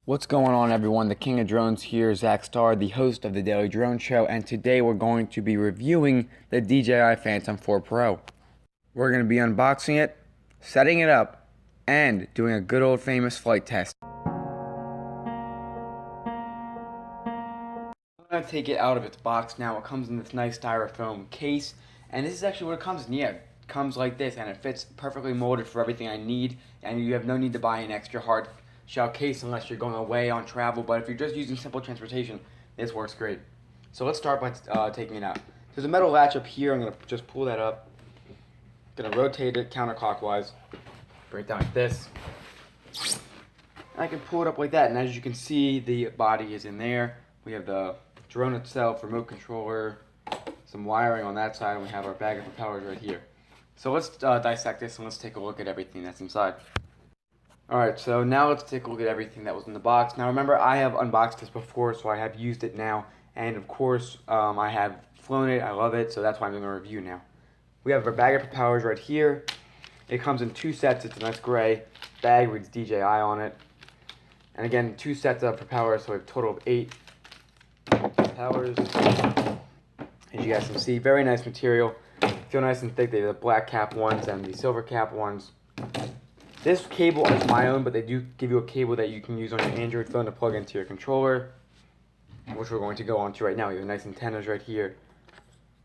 What's going on, everyone? The King of Drones here, Zach Starr, the host of the Daily Drone Show, and today we're going to be reviewing the DJI Phantom 4 Pro. We're going to be unboxing it, setting it up, and doing a good old famous flight test. I'm going to take it out of its box now. It comes in this nice styrofoam case, and this is actually what it comes in. Yeah, it comes like this, and it fits perfectly molded for everything I need, and you have no need to buy an extra hard shell case unless you're going away on travel, but if you're just using simple transportation, this works great. So let's start by taking it out. There's a metal latch up here. I'm going to just pull that up. I'm going to rotate it counterclockwise, bring it down like this. And I can pull it up like that, and as you can see, the body is in there. We have the drone itself, remote controller, some wiring on that side, and we have our bag of propellers right here. So let's dissect this and let's take a look at everything that's inside. Alright, so now let's take a look at everything that was in the box. Now remember, I have unboxed this before, so I have used it now. And of course, I have flown it, I love it, so that's why I'm doing a review now. We have our bag of propellers right here. It comes in two sets, it's a nice gray bag, reads DJI on it. And again, two sets of propellers, so we have a total of 8 propellers. As you guys can see, very nice material. Feel nice and thick. They have the black cap ones and the silver cap ones. This cable is my own, but they do give you a cable that you can use on your Android phone to plug into your controller, which we're going to go on to right now. You have nice antennas right here.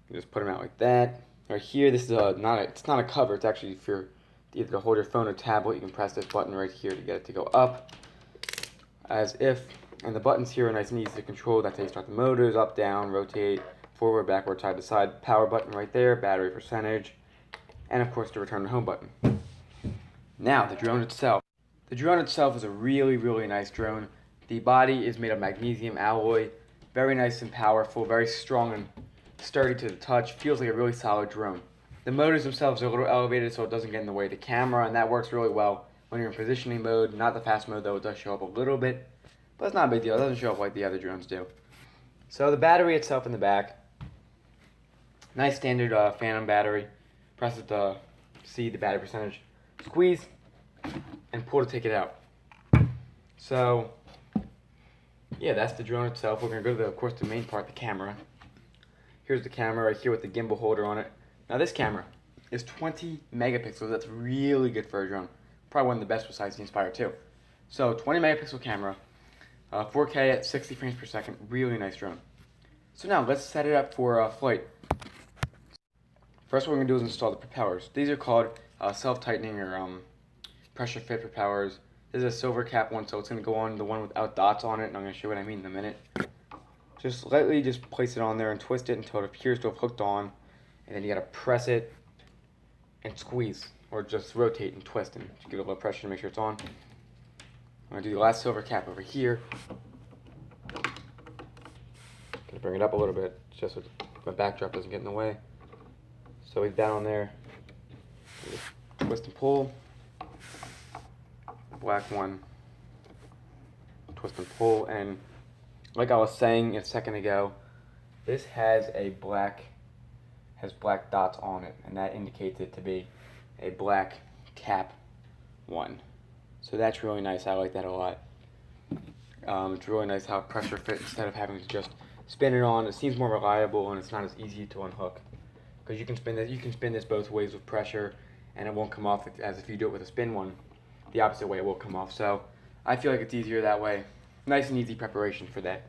You just put them out like that. Right here, this is it's not a cover. It's actually for either to hold your phone or tablet. You can press this button right here to get it to go up, as if. And the buttons here are nice and easy to control. That's how you start the motors: up, down, rotate, forward, backward, side to side. Power button right there, battery percentage, and of course the return to home button. Now, the drone itself. The drone itself is a really, really nice drone. The body is made of magnesium alloy, very nice and powerful, very strong and sturdy to the touch, feels like a really solid drone. The motors themselves are a little elevated so it doesn't get in the way of the camera, and that works really well when you're in positioning mode. Not the fast mode though, it does show up a little bit, but it's not a big deal. It doesn't show up like the other drones do. So the battery itself in the back, nice standard Phantom battery. Press it to see the battery percentage. Squeeze and pull to take it out. So yeah, that's the drone itself. We're going to go to, of course, the main part, the camera. Here's the camera right here with the gimbal holder on it. Now this camera is 20 megapixels. That's really good for a drone. Probably one of the best besides the Inspire 2. So 20 megapixel camera, 4K at 60 frames per second. Really nice drone. So now let's set it up for flight. First, what we're going to do is install the propellers. These are called self-tightening or pressure fit propellers. This is a silver cap one, so it's going to go on the one without dots on it, and I'm going to show you what I mean in a minute. Just lightly just place it on there and twist it until it appears to have hooked on, and then you got to press it and squeeze, or just rotate and twist and give it a little pressure to make sure it's on. I'm going to do the last silver cap over here. Going to bring it up a little bit just so my backdrop doesn't get in the way. So leave that on there. Twist and pull. Black one. Twist and pull. And like I was saying a second ago, this has black dots on it, and that indicates it to be a black cap one. So that's really nice. I like that a lot. It's really nice how it pressure fit instead of having to just spin it on. It seems more reliable, and it's not as easy to unhook. Because you can spin this both ways with pressure, and it won't come off as if you do it with a spin one. The opposite way, it will come off. So I feel like it's easier that way. Nice and easy preparation for that.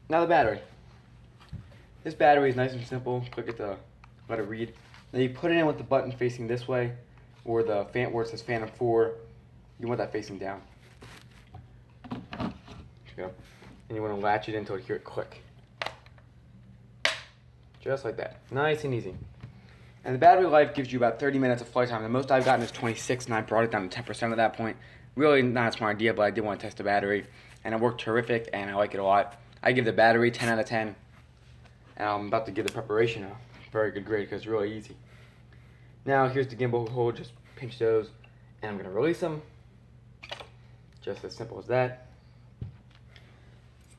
Now the battery. This battery is nice and simple. Click it to let it read. Now you put it in with the button facing this way, or where it says Phantom 4. You want that facing down. There you go. And you want to latch it until you hear it click. Just like that. Nice and easy. And the battery life gives you about 30 minutes of flight time. The most I've gotten is 26, and I brought it down to 10% at that point. Really not a smart idea, but I did want to test the battery. And it worked terrific, and I like it a lot. I give the battery 10 out of 10. And I'm about to give the preparation a very good grade because it's really easy. Now here's the gimbal hold. Just pinch those, and I'm going to release them. Just as simple as that.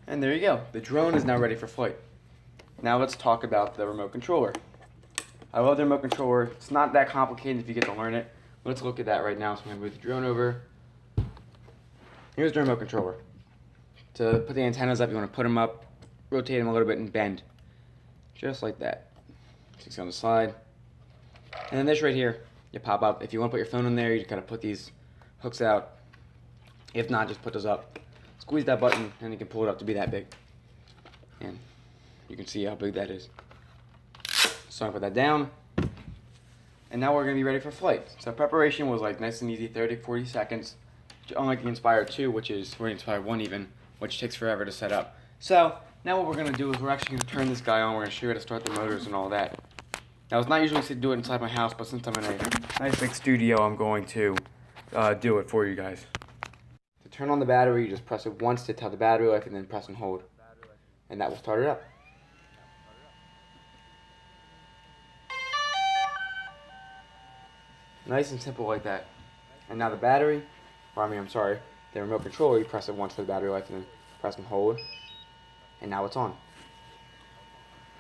And there you go. The drone is now ready for flight. Now let's talk about the remote controller. I love the remote controller. It's not that complicated if you get to learn it. Let's look at that right now. So I'm going to move the drone over. Here's the remote controller. To put the antennas up, you want to put them up, rotate them a little bit, and bend. Just like that. 6 on the side. And then this right here, you pop up. If you want to put your phone in there, you just gotta put these hooks out. If not, just put those up. Squeeze that button, and you can pull it up to be that big. And you can see how big that is. So I put that down. And now we're gonna be ready for flight. So preparation was like nice and easy, 30, 40 seconds. Unlike the Inspire 2, or the Inspire 1 even, which takes forever to set up. So now what we're gonna do is we're actually gonna turn this guy on. We're gonna show you how to start the motors and all that. Now it's not usually to do it inside my house, but since I'm in a nice big studio, I'm going to do it for you guys. To turn on the battery, you just press it once to tell the battery life, and then press and hold, and that will start it up. Nice and simple like that. And now the battery, the remote controller, you press it once for the battery life, and then press and hold, and now it's on.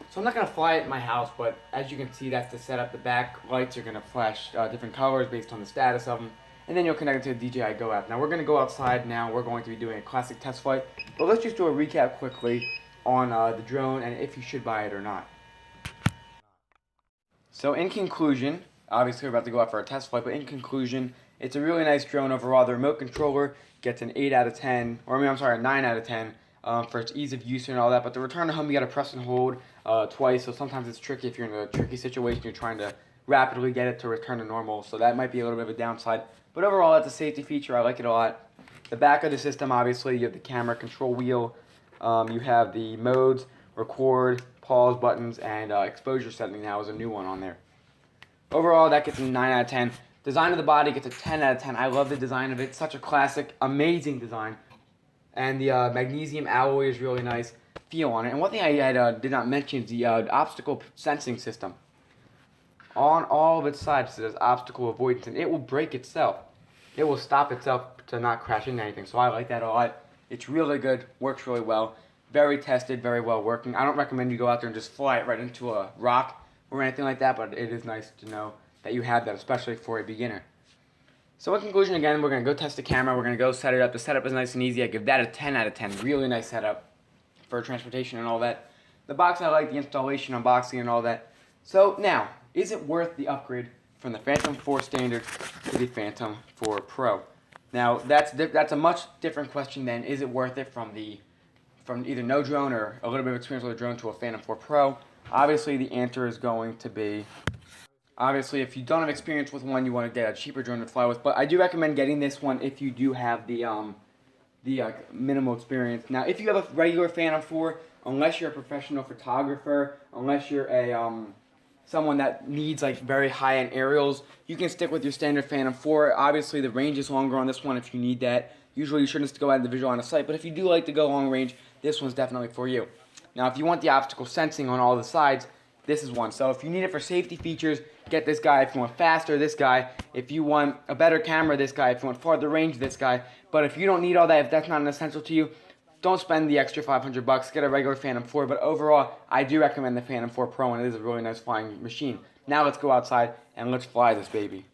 So I'm not going to fly it in my house, but as you can see, that's the setup. The back lights are going to flash different colors based on the status of them. And then you'll connect it to the DJI Go app. Now we're going to go outside now. We're going to be doing a classic test flight. But let's just do a recap quickly on the drone and if you should buy it or not. So in conclusion, obviously we're about to go out for a test flight, but in conclusion, it's a really nice drone overall. The remote controller gets an 8 out of 10, a 9 out of 10. For its ease of use and all that, but the return to home you got to press and hold twice, so sometimes it's tricky if you're in a tricky situation, you're trying to rapidly get it to return to normal, so that might be a little bit of a downside, but overall it's a safety feature. I like it a lot. The back of the system, obviously you have the camera control wheel, you have the modes, record, pause buttons, and exposure setting now is a new one on there. Overall that gets a 9 out of 10. Design of the body gets a 10 out of 10. I love the design of it. Such a classic, amazing design. And the magnesium alloy is really nice feel on it. And one thing I did not mention is the obstacle sensing system. On all of its sides it says obstacle avoidance, and it will break itself. It will stop itself to not crash into anything. So I like that a lot. It's really good, works really well. Very tested, very well working. I don't recommend you go out there and just fly it right into a rock or anything like that, but it is nice to know that you have that, especially for a beginner. So in conclusion, again, we're going to go test the camera. We're going to go set it up. The setup is nice and easy. I give that a 10 out of 10. Really nice setup for transportation and all that. The box, I like the installation, unboxing, and all that. So now, is it worth the upgrade from the Phantom 4 Standard to the Phantom 4 Pro? Now, that's a much different question than is it worth it from either no drone or a little bit of experience with a drone to a Phantom 4 Pro? Obviously, the answer is going to be... Obviously, if you don't have experience with one, you want to get a cheaper drone to fly with. But I do recommend getting this one if you do have the minimal experience. Now, if you have a regular Phantom 4, unless you're a professional photographer, unless you're a someone that needs like very high-end aerials, you can stick with your standard Phantom 4. Obviously, the range is longer on this one if you need that. Usually, you shouldn't go out in the visual on a sight, but if you do like to go long range, this one's definitely for you. Now, if you want the obstacle sensing on all the sides, this is one. So if you need it for safety features, get this guy. If you want faster, this guy. If you want a better camera, this guy. If you want farther range, this guy. But if you don't need all that, if that's not an essential to you, don't spend the extra $500. Get a regular Phantom 4. But overall, I do recommend the Phantom 4 Pro, and it is a really nice flying machine. Now let's go outside and let's fly this baby.